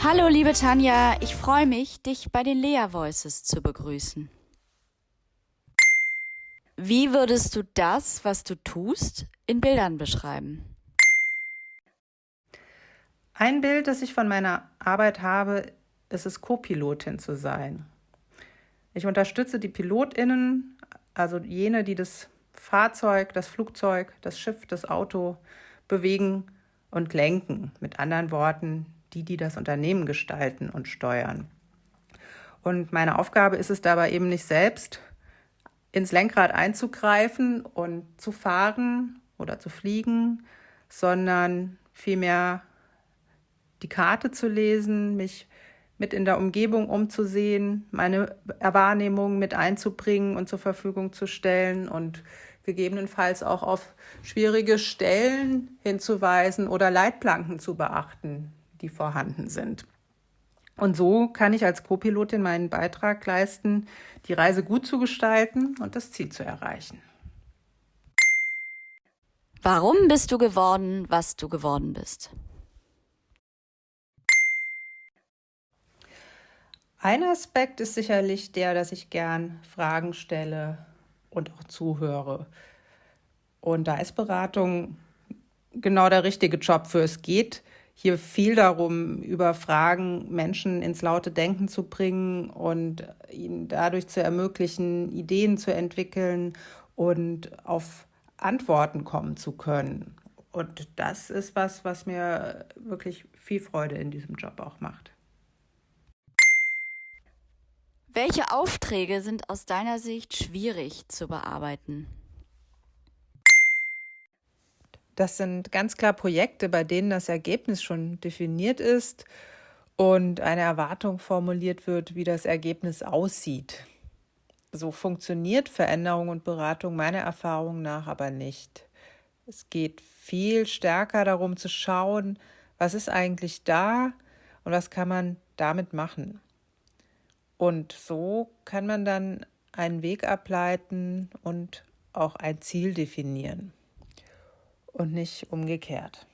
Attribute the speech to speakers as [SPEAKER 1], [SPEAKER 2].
[SPEAKER 1] Hallo, liebe Tanja, ich freue mich, dich bei den Lea Voices zu begrüßen. Wie würdest du das, was du tust, in Bildern beschreiben?
[SPEAKER 2] Ein Bild, das ich von meiner Arbeit habe, ist es, Co-Pilotin zu sein. Ich unterstütze die PilotInnen, also jene, die das Fahrzeug, das Flugzeug, das Schiff, das Auto bewegen und lenken. Mit anderen Worten, die das Unternehmen gestalten und steuern. Und meine Aufgabe ist es dabei eben nicht selbst, ins Lenkrad einzugreifen und zu fahren oder zu fliegen, sondern vielmehr die Karte zu lesen, mich mit in der Umgebung umzusehen, meine Wahrnehmung mit einzubringen und zur Verfügung zu stellen und gegebenenfalls auch auf schwierige Stellen hinzuweisen oder Leitplanken zu beachten, die vorhanden sind. Und so kann ich als Co-Pilotin meinen Beitrag leisten, die Reise gut zu gestalten und das Ziel zu erreichen.
[SPEAKER 1] Warum bist du geworden, was du geworden bist?
[SPEAKER 2] Ein Aspekt ist sicherlich der, dass ich gern Fragen stelle und auch zuhöre. Und da ist Beratung genau der richtige Job für. Es geht hier viel darum, über Fragen Menschen ins laute Denken zu bringen und ihnen dadurch zu ermöglichen, Ideen zu entwickeln und auf Antworten kommen zu können. Und das ist was mir wirklich viel Freude in diesem Job auch macht.
[SPEAKER 1] Welche Aufträge sind aus deiner Sicht schwierig zu bearbeiten?
[SPEAKER 2] Das sind ganz klar Projekte, bei denen das Ergebnis schon definiert ist und eine Erwartung formuliert wird, wie das Ergebnis aussieht. So funktioniert Veränderung und Beratung meiner Erfahrung nach aber nicht. Es geht viel stärker darum zu schauen, was ist eigentlich da und was kann man damit machen. Und so kann man dann einen Weg ableiten und auch ein Ziel definieren und nicht umgekehrt.